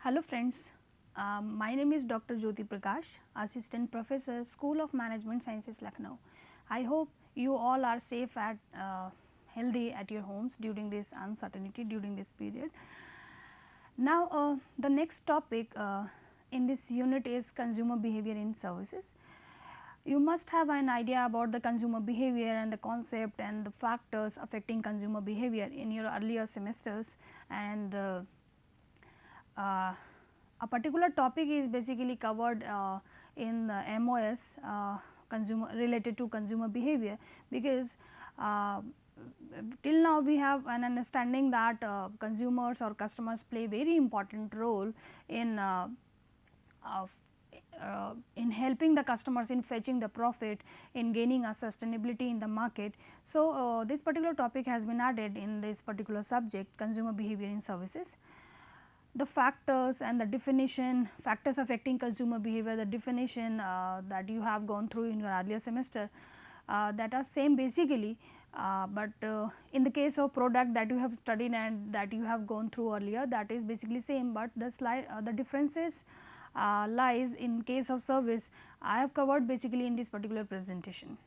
Hello friends, my name is Dr. Jyoti Prakash, Assistant Professor, School of Management Sciences, Lucknow. I hope you all are safe and healthy at your homes during this uncertainty, during this period. Now, the next topic in this unit is consumer behavior in services. You must have an idea about the consumer behavior and the concept and the factors affecting consumer behavior in your earlier semesters, and uh, a particular topic is basically covered in the MOS consumer related to consumer behavior, because till now we have an understanding that consumers or customers play very important role in in helping the customers, in fetching the profit, in gaining a sustainability in the market. So, this particular topic has been added in this particular subject, consumer behavior in services. The factors and the definition, factors affecting consumer behavior, the definition that you have gone through in your earlier semester, that are same basically, but in the case of product that you have studied and that you have gone through earlier, that is basically same, but the differences lies in case of service I have covered basically in this particular presentation.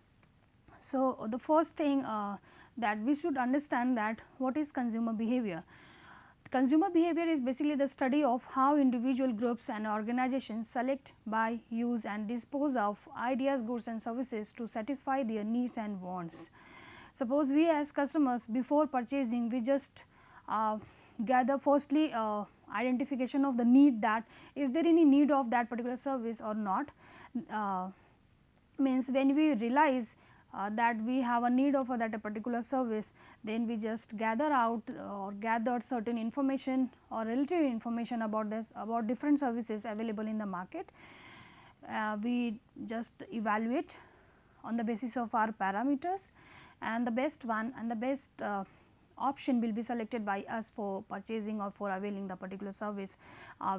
So, the first thing that we should understand, that what is consumer behavior. Consumer behavior is basically the study of how individual groups and organizations select, buy, use and dispose of ideas, goods and services to satisfy their needs and wants. Suppose we as customers, before purchasing, we just gather firstly identification of the need, that is there any need of that particular service or not. Means when we realize that we have a need of that a particular service, then we just gather out or gather certain information or relative information about this, about different services available in the market. We just evaluate on the basis of our parameters, and the best one and the best option will be selected by us for purchasing or for availing the particular service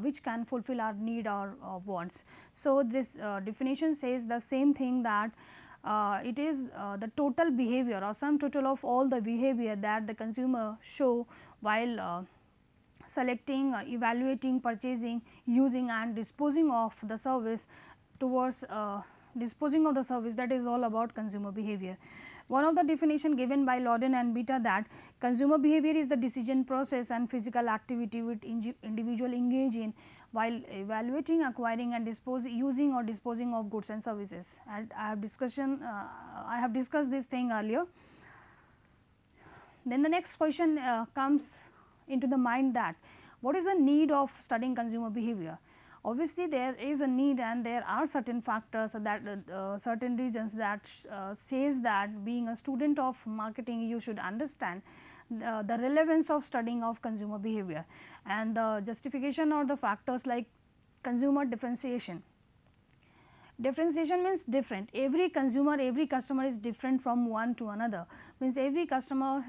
which can fulfill our need or wants. So, this definition says the same thing, that it is the total behavior or sum total of all the behavior that the consumer show while selecting, evaluating, purchasing, using and disposing of the service, towards disposing of the service, that is all about consumer behavior. One of the definition given by Lawden and Beta, that consumer behavior is the decision process and physical activity which individual engage in while evaluating, acquiring and using or disposing of goods and services. And I have discussed this thing earlier. Then the next question comes into the mind, that what is the need of studying consumer behavior. Obviously, there is a need and there are certain factors that certain reasons that says that being a student of marketing, you should understand the relevance of studying of consumer behavior, and the justification or the factors like consumer differentiation. Differentiation means different. Every consumer, every customer is different from one to another, means every customer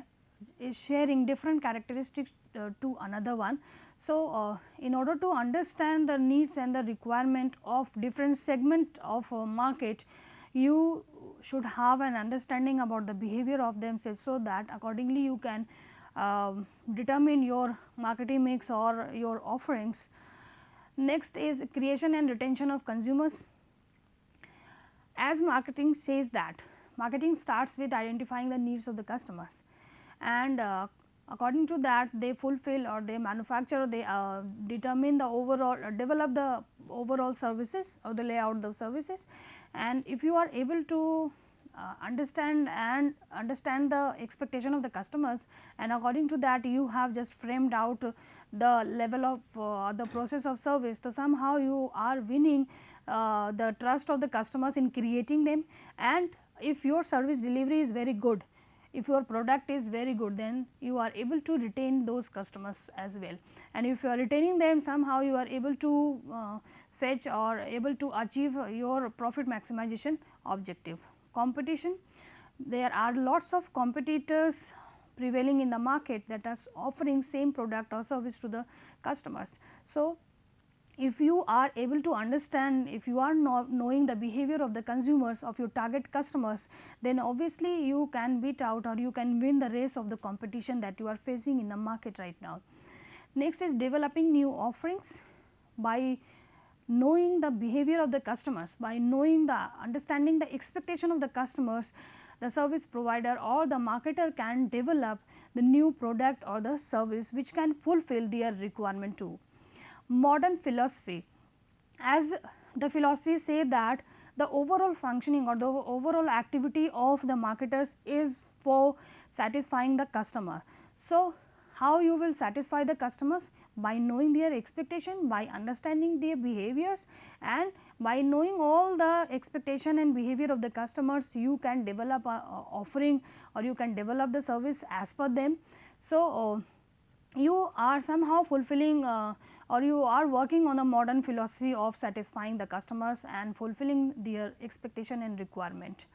is sharing different characteristics to another one. So, in order to understand the needs and the requirement of different segment of market, you should have an understanding about the behavior of themselves, so that accordingly you can determine your marketing mix or your offerings. Next is creation and retention of consumers. As marketing says, that marketing starts with identifying the needs of the customers, and according to that they fulfill or they manufacture, they determine the overall develop the overall services or the layout the services. And if you are able to understand the expectation of the customers, and according to that you have just framed out the level of the process of service, so somehow you are winning the trust of the customers in creating them. And if your service delivery is very good, if your product is very good, then you are able to retain those customers as well. And if you are retaining them, somehow you are able to fetch or able to achieve your profit maximization objective. Competition, there are lots of competitors prevailing in the market that are offering same product or service to the customers. So, if you are able to understand, if you are knowing the behavior of the consumers, of your target customers, then obviously you can beat out or you can win the race of the competition that you are facing in the market right now. Next is developing new offerings. by knowing the behavior of the customers, by knowing the understanding the expectation of the customers, the service provider or the marketer can develop the new product or the service which can fulfill their requirement too. Modern philosophy, as the philosophy say that the overall functioning or the overall activity of the marketers is for satisfying the customer. So, how you will satisfy the customers? By knowing their expectation, by understanding their behaviors, and by knowing all the expectation and behavior of the customers, you can develop a offering or you can develop the service as per them. So, you are somehow fulfilling or you are working on a modern philosophy of satisfying the customers and fulfilling their expectation and requirement.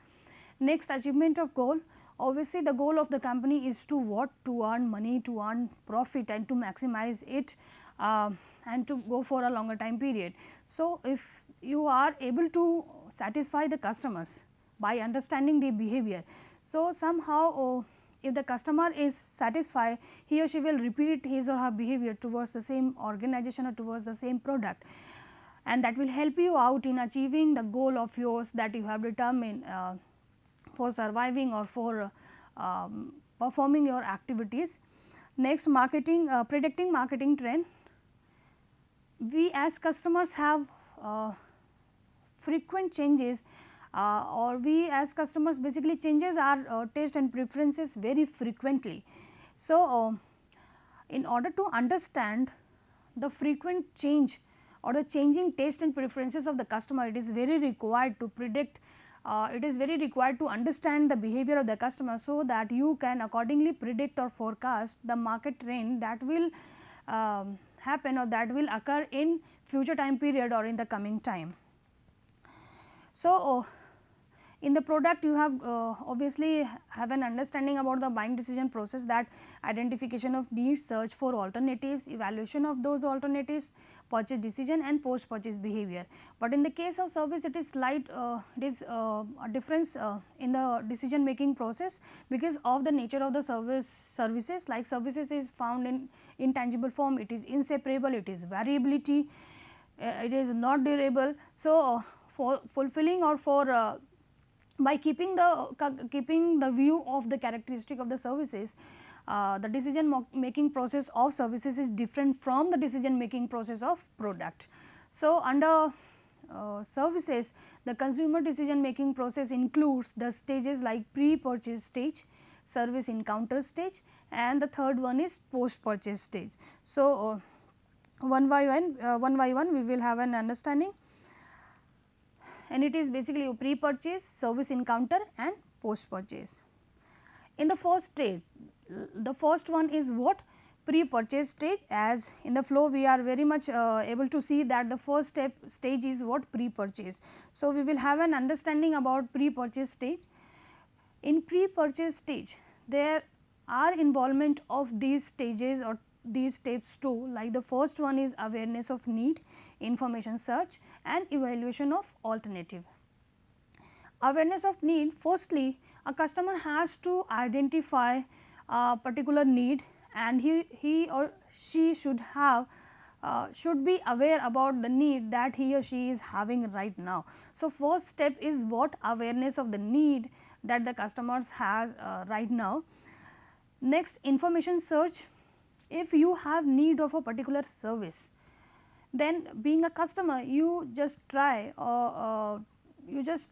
Next, achievement of goal. Obviously, the goal of the company is to what? To earn money, to earn profit and to maximize it and to go for a longer time period. So, if you are able to satisfy the customers by understanding their behavior, so somehow if the customer is satisfied, he or she will repeat his or her behavior towards the same organization or towards the same product, and that will help you out in achieving the goal of yours that you have determined for surviving or for performing your activities. Next, marketing, predicting marketing trend. We as customers have frequent changes or we as customers basically changes our taste and preferences very frequently. So, in order to understand the frequent change or the changing taste and preferences of the customer, it is very required to predict, it is very required to understand the behavior of the customer, so that you can accordingly predict or forecast the market trend that will happen or that will occur in future time period or in the coming time. So, in the product you have obviously have an understanding about the buying decision process, that identification of needs, search for alternatives, evaluation of those alternatives, purchase decision and post purchase behavior. But in the case of service, it is slight it is a difference in the decision making process, because of the nature of the services, like services is found in intangible form, it is inseparable, it is variability, it is not durable. So, for fulfilling or for by keeping the view of the characteristic of the services, the decision making process of services is different from the decision making process of product. So, under services, the consumer decision making process includes the stages like pre-purchase stage, service encounter stage, and the third one is post-purchase stage. So, one by one we will have an understanding, and it is basically pre-purchase, service encounter and post-purchase. In the first stage, the first one is what? Pre-purchase stage. As in the flow we are very much able to see that the first stage is what? Pre-purchase. So, we will have an understanding about pre-purchase stage. In pre-purchase stage, there are involvement of these stages or these steps too, like the first one is awareness of need, information search and evaluation of alternative. Awareness of need, firstly a customer has to identify a particular need, and he or she should have should be aware about the need that he or she is having right now. So, first step is what? Awareness of the need that the customers has right now. Next, information search. If you have need of a particular service, then being a customer, you just try you just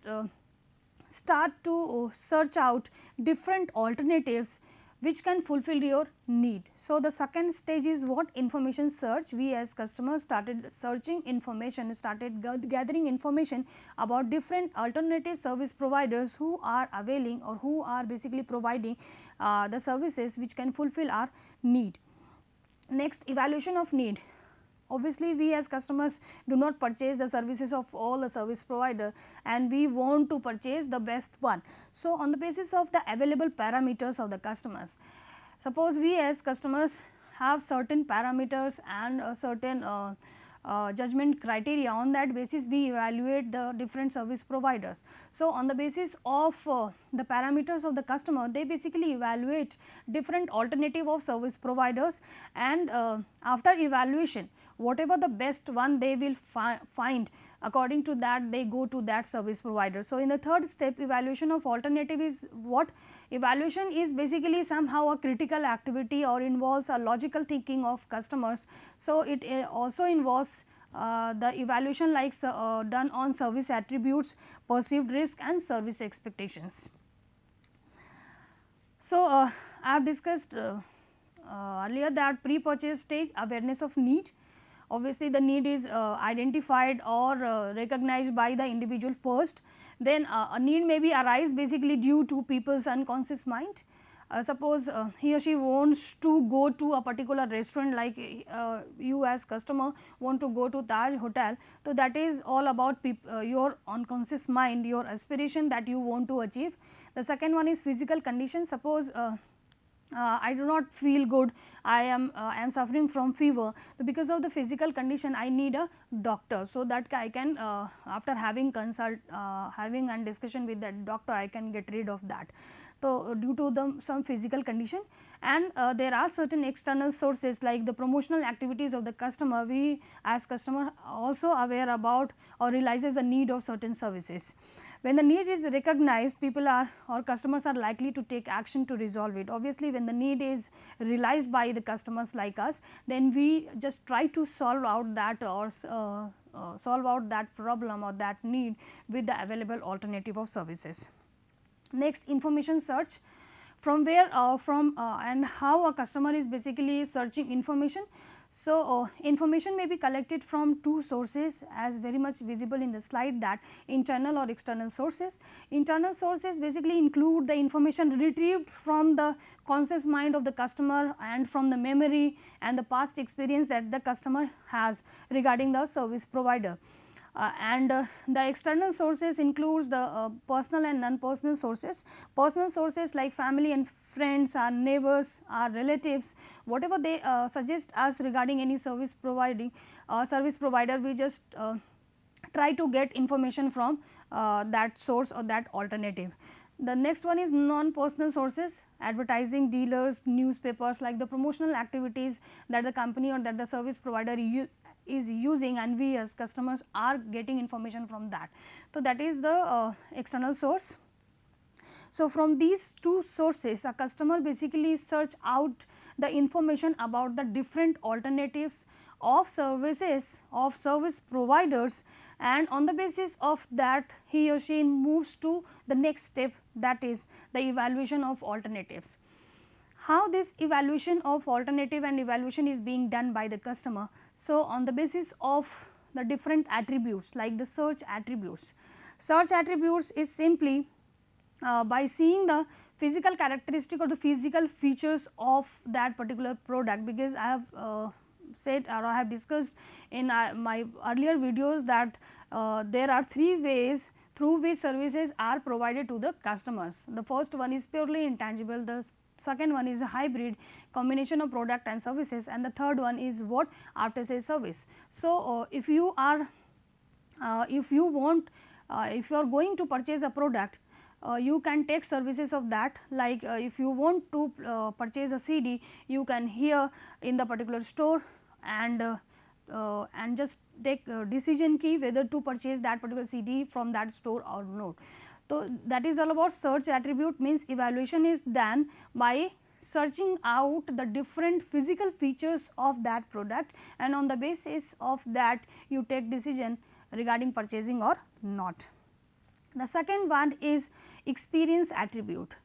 start to search out different alternatives which can fulfill your need. So, the second stage is what? Information search. We as customers started searching information, started gathering information about different alternative service providers who are availing or who are basically providing the services which can fulfill our need. Next, evaluation of need. Obviously, we as customers do not purchase the services of all the service provider, and we want to purchase the best one. So, on the basis of the available parameters of the customers, suppose we as customers have certain parameters and a certain judgment criteria, on that basis we evaluate the different service providers. So, on the basis of the parameters of the customer, they basically evaluate different alternative of service providers, and after evaluation, whatever the best one they will find, according to that they go to that service provider. So, in the third step, evaluation of alternative is what? Evaluation is basically somehow a critical activity or involves a logical thinking of customers. So, it also involves the evaluation like done on service attributes, perceived risk and service expectations. So, I have discussed earlier that pre-purchase stage, awareness of need. Obviously, the need is identified or recognized by the individual first, then a need may be arise basically due to people's unconscious mind. Suppose he or she wants to go to a particular restaurant, like you as customer want to go to Taj Hotel. So, that is all about your unconscious mind, your aspiration that you want to achieve. The second one is physical condition. Suppose I do not feel good, I am suffering from fever. So, because of the physical condition I need a doctor. So, that I can after having having and discussion with that doctor, I can get rid of that. So, due to some physical condition, and there are certain external sources like the promotional activities of the customer. We as customer also aware about or realizes the need of certain services. When the need is recognized, people are or customers are likely to take action to resolve it. Obviously, when the need is realized by the customers like us, then we just try to solve out that or solve out that problem or that need with the available alternative of services. Next, information search. From where and how a customer is basically searching information. So, information may be collected from two sources, as very much visible in the slide, that internal or external sources. Internal sources basically include the information retrieved from the conscious mind of the customer and from the memory and the past experience that the customer has regarding the service provider. The external sources includes the personal and non-personal sources. Personal sources like family and friends, our neighbors, our relatives, whatever they suggest us regarding any service provider, we just try to get information from that source or that alternative. The next one is non-personal sources, advertising, dealers, newspapers, like the promotional activities that the company or that the service provider is using, and we as customers are getting information from that. So, that is the external source. So, from these two sources, a customer basically search out the information about the different alternatives of services of service providers, and on the basis of that he or she moves to the next step, that is the evaluation of alternatives. How this evaluation of alternative and evaluation is being done by the customer. So, on the basis of the different attributes like the search attributes. Search attributes is simply by seeing the physical characteristic or the physical features of that particular product, because I have said or I have discussed in my earlier videos that there are three ways through which services are provided to the customers. The first one is purely intangible, the second one is a hybrid combination of product and services, and the third one is what? After sales service. So, if you are if you are going to purchase a product, you can take services of that, like if you want to purchase a CD, you can hear in the particular store and just take decision key whether to purchase that particular CD from that store or not. So, that is all about search attribute, means evaluation is done by searching out the different physical features of that product, and on the basis of that you take decision regarding purchasing or not. The second one is experience attribute.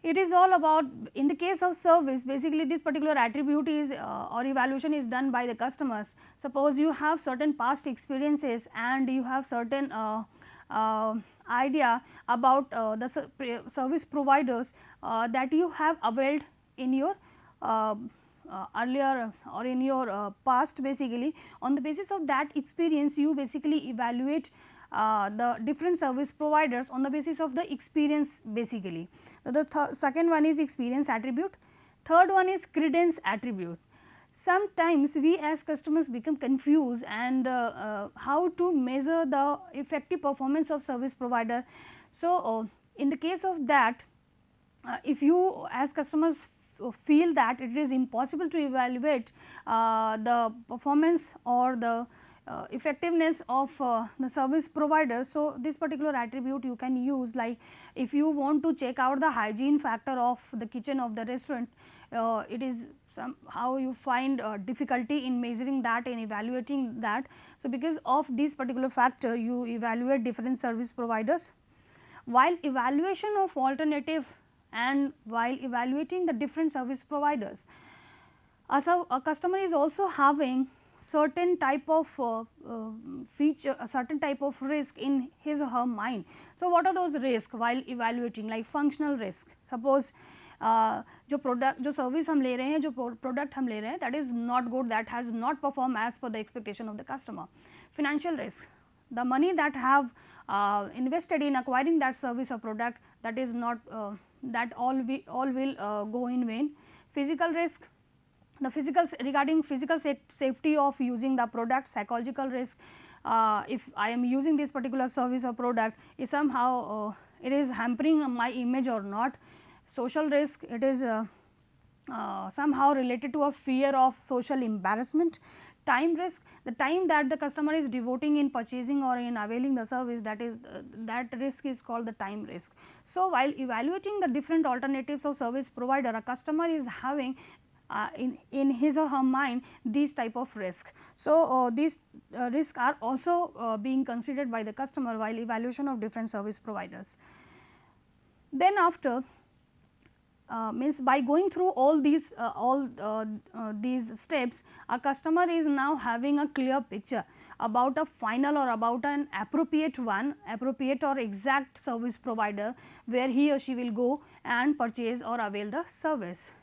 It is all about, in the case of service, basically this particular attribute is or evaluation is done by the customers. Suppose you have certain past experiences and you have certain idea about the service providers that you have availed in your earlier or in your past. Basically, on the basis of that experience, you basically evaluate the different service providers on the basis of the experience basically. So, the second one is experience attribute, third one is credence attribute. Sometimes we as customers become confused and how to measure the effective performance of service provider. So, in the case of that, if you as customers feel that it is impossible to evaluate the performance or the effectiveness of the service provider. So, this particular attribute you can use, like if you want to check out the hygiene factor of the kitchen of the restaurant, it is somehow you find difficulty in measuring that and evaluating that. So, because of this particular factor you evaluate different service providers. While evaluation of alternative and while evaluating the different service providers, a customer is also having certain type of feature, a certain type of risk in his or her mind. So, what are those risks while evaluating, like functional risk? Suppose जो product जो service हम ले रहे हैं, जो product हम ले रहे हैं, that is not good, that has not perform as per the expectation of the customer. Financial risk, the money that have invested in acquiring that service or product, that is not that all will go in vain. Physical risk, the physical regarding physical safety of using the product. Psychological risk, if I am using this particular service or product, is somehow it is hampering my image or not. Social risk, it is somehow related to a fear of social embarrassment. Time risk, the time that the customer is devoting in purchasing or in availing the service, that is that risk is called the time risk. So, while evaluating the different alternatives of service provider, a customer is having in his or her mind these type of risk. So, these risks are also being considered by the customer while evaluation of different service providers. Then after means by going through all these steps, a customer is now having a clear picture about a final or about an appropriate or exact service provider where he or she will go and purchase or avail the service.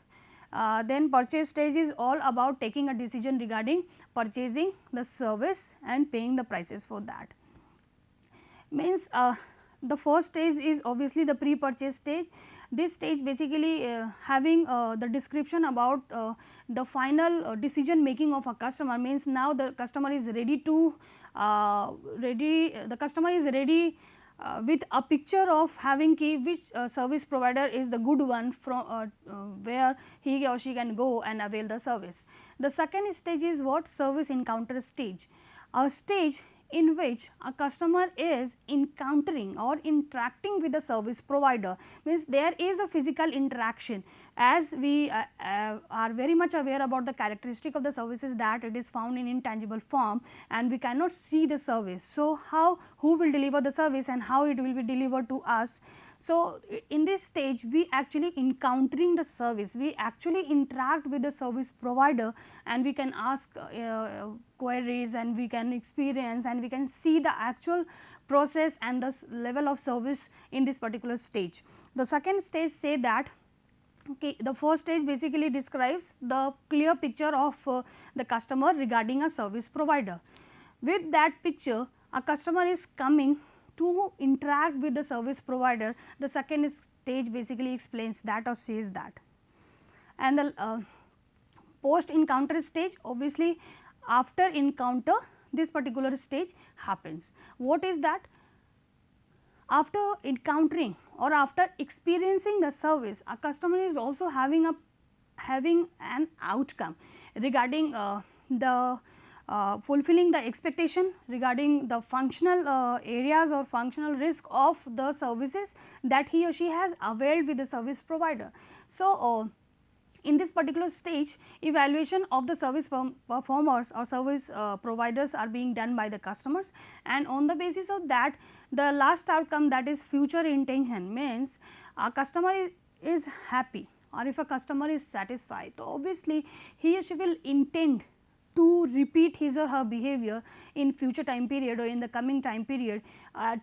Then purchase stage is all about taking a decision regarding purchasing the service and paying the prices for that. Means the first stage is obviously the pre-purchase stage. This stage basically having the description about the final decision making of a customer, means now the customer is ready to with a picture of having which service provider is the good one from where he or she can go and avail the service. The second stage is what? Service encounter stage, a stage in which a customer is encountering or interacting with the service provider, means there is a physical interaction. As we are very much aware about the characteristic of the services that it is found in intangible form and we cannot see the service. So, who will deliver the service and how it will be delivered to us. So, in this stage we actually encountering the service, we actually interact with the service provider and we can ask queries and we can experience and we can see the actual process and the level of service in this particular stage. The second stage say that okay, the first stage basically describes the clear picture of the customer regarding a service provider. With that picture, a customer is coming to interact with the service provider. The second stage basically explains that or says that. And the post encounter stage, obviously after encounter this particular stage happens. What is that? After encountering or after experiencing the service, a customer is also having an outcome regarding the fulfilling the expectation regarding the functional areas or functional risk of the services that he or she has availed with the service provider. So, in this particular stage, evaluation of the service performers or service providers are being done by the customers, and on the basis of that the last outcome, that is future intention, means a customer is happy or if a customer is satisfied. So, obviously he or she will intend to repeat his or her behavior in future time period or in the coming time period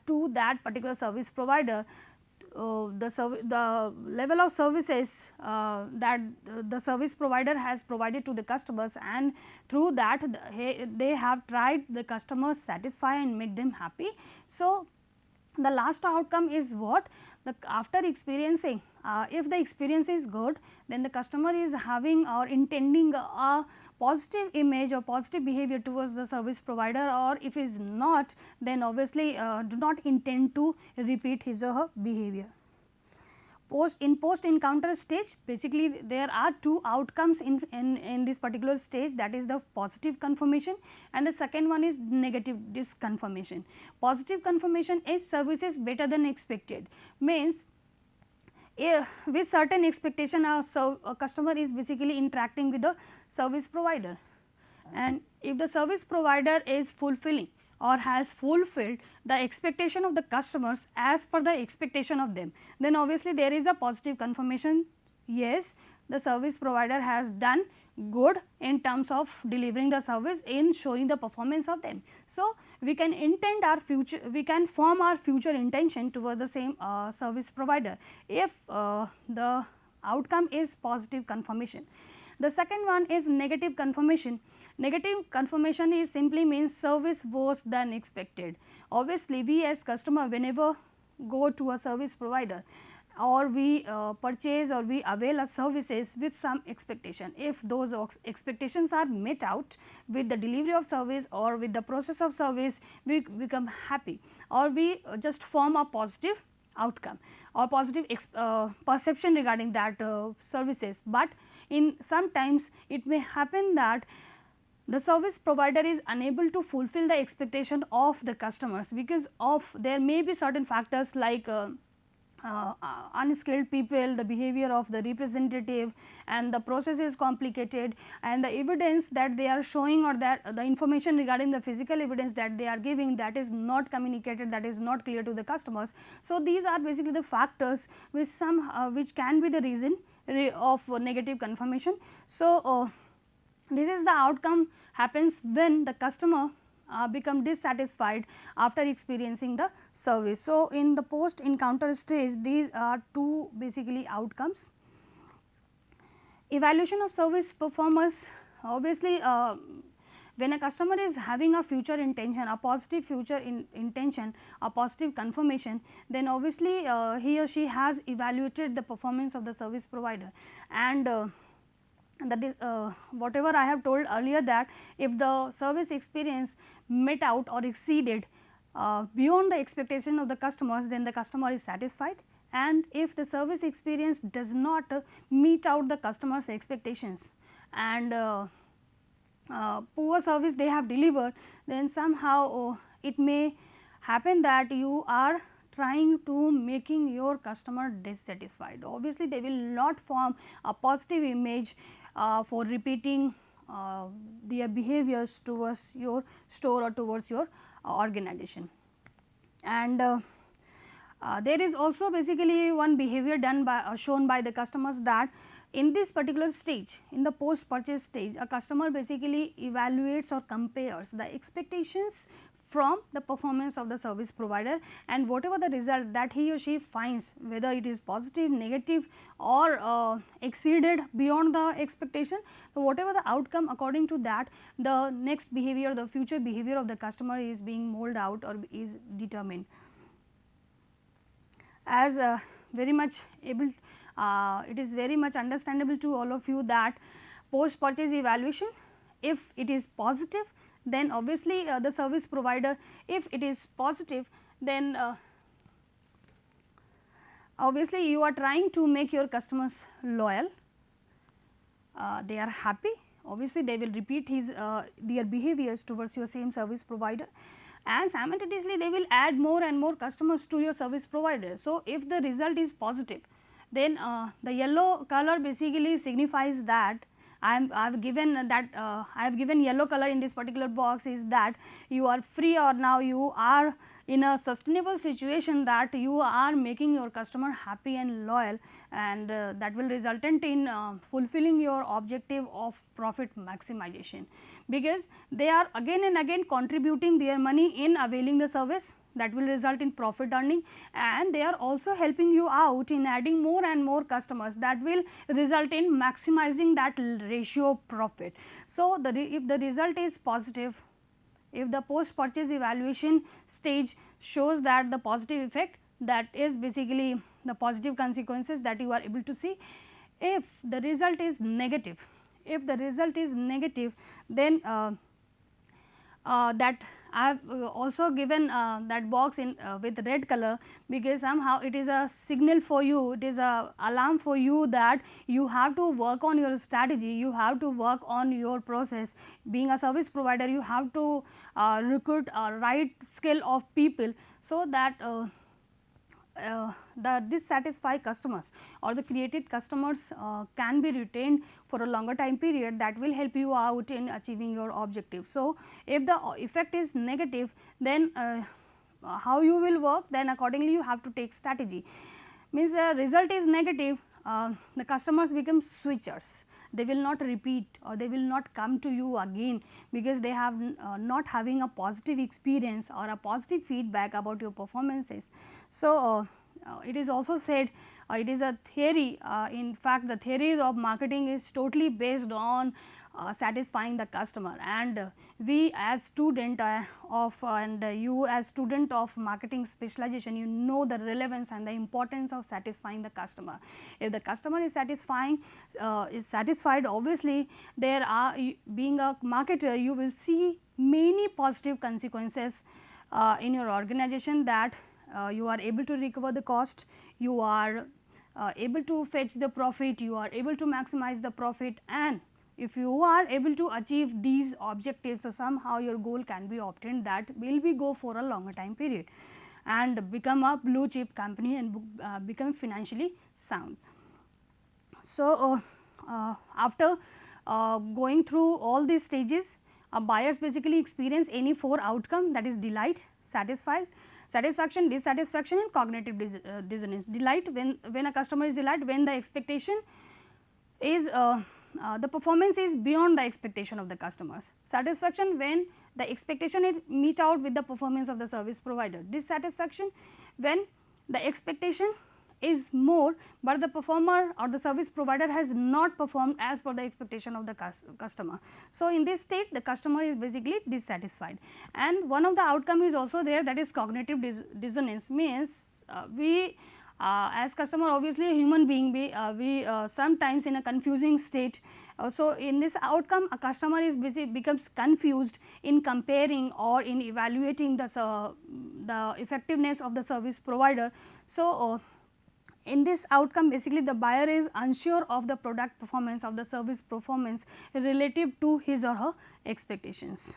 to that particular service provider. The level of services that the service provider has provided to the customers, and through that they have tried the customers satisfy and make them happy. So, the last outcome is what? After experiencing, if the experience is good, then the customer is having or intending a positive image or positive behavior towards the service provider, or if is not, then obviously do not intend to repeat his or her behavior. post encounter stage, basically there are two outcomes in this particular stage, that is the positive confirmation and the second one is negative disconfirmation. Positive confirmation is services better than expected, means with certain expectation a customer is basically interacting with the service provider, and if the service provider is fulfilling or has fulfilled the expectation of the customers as per the expectation of them, then obviously there is a positive confirmation. Yes, the service provider has done good in terms of delivering the service, in showing the performance of them. So, we can intend our future, we can form our future intention toward the same service provider if the outcome is positive confirmation. The second one is negative confirmation. Negative confirmation is simply means service worse than expected. Obviously, we as customer, whenever go to a service provider or we purchase or we avail a services with some expectation, if those expectations are met out with the delivery of service or with the process of service, we become happy or we just form a positive outcome or positive perception regarding that services. But in sometimes it may happen that the service provider is unable to fulfill the expectation of the customers because of there may be certain factors like unskilled people, the behavior of the representative, and the process is complicated, and the evidence that they are showing or that the information regarding the physical evidence that they are giving, that is not communicated, that is not clear to the customers. So, these are basically the factors which which can be the reason of negative confirmation. So, this is the outcome happens when the customer become dissatisfied after experiencing the service. So, in the post encounter stage, these are two basically outcomes. Evaluation of service performance, obviously when a customer is having a future intention, a positive future intention, a positive confirmation, then obviously he or she has evaluated the performance of the service provider, and that is whatever I have told earlier, that if the service experience met out or exceeded beyond the expectation of the customers, then the customer is satisfied, and if the service experience does not meet out the customer's expectations and poor service they have delivered, then somehow it may happen that you are trying to making your customer dissatisfied. Obviously, they will not form a positive image for repeating their behaviors towards your store or towards your organization. And there is also basically one behavior done by shown by the customers, that in this particular stage, in the post purchase stage, a customer basically evaluates or compares the expectations from the performance of the service provider, and whatever the result that he or she finds, whether it is positive, negative or exceeded beyond the expectation, so whatever the outcome, according to that the next behavior, the future behavior of the customer is being molded out or is determined. As very much able, it is very much understandable to all of you that post purchase evaluation, if it is positive, then obviously the service provider, if it is positive, then obviously you are trying to make your customers loyal, they are happy, obviously they will repeat their behaviors towards your same service provider, and simultaneously they will add more and more customers to your service provider. So, if the result is positive, then the yellow color basically signifies that I have given that I have given yellow color in this particular box, is that you are free, or now you are in a sustainable situation, that you are making your customer happy and loyal, and that will resultant in fulfilling your objective of profit maximization, because they are again and again contributing their money in availing the service, that will result in profit earning, and they are also helping you out in adding more and more customers, that will result in maximizing that ratio profit. So, if the result is positive, if the post purchase evaluation stage shows that the positive effect, that is basically the positive consequences that you are able to see. If the result is negative, then that I have also given that box in with red color, because somehow it is a signal for you, it is a alarm for you that you have to work on your strategy, you have to work on your process. Being a service provider, you have to recruit right skill of people, so that the dissatisfied customers or the created customers can be retained for a longer time period, that will help you out in achieving your objective. So, if the effect is negative, then how you will work, then accordingly you have to take strategy. Means the result is negative, the customers become switchers, they will not repeat or they will not come to you again, because they have not having a positive experience or a positive feedback about your performances. So, it is also said, it is a theory, in fact the theory of marketing is totally based on satisfying the customer, and we as student of and you as student of marketing specialization, you know the relevance and the importance of satisfying the customer. If the customer is satisfied, obviously there are, being a marketer, you will see many positive consequences in your organization, that you are able to recover the cost, you are able to fetch the profit, you are able to maximize the profit, and if you are able to achieve these objectives, so somehow your goal can be obtained, that will be go for a longer time period and become a blue chip company and become financially sound. So, after going through all these stages, buyers basically experience any 4 outcome, that is delight, satisfaction, dissatisfaction and cognitive dissonance. Delight, when a customer is delight, when the expectation is the performance is beyond the expectation of the customers. Satisfaction, when the expectation is meet out with the performance of the service provider. Dissatisfaction, when the expectation is more, but the performer or the service provider has not performed as per the expectation of the customer. So, in this state the customer is basically dissatisfied, and one of the outcome is also there, that is cognitive dissonance. Means we as customer, obviously a human being, we sometimes in a confusing state. So, in this outcome a customer is becomes confused in comparing or in evaluating the effectiveness of the service provider. So, in this outcome basically the buyer is unsure of the product performance, of the service performance relative to his or her expectations.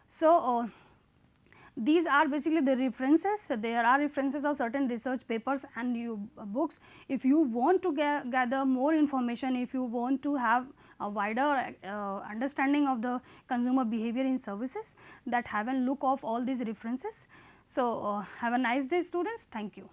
So, these are basically the references. There are references of certain research papers and books. If you want to gather more information, if you want to have a wider understanding of the consumer behavior in services, that have a look of all these references. So, have a nice day students. Thank you.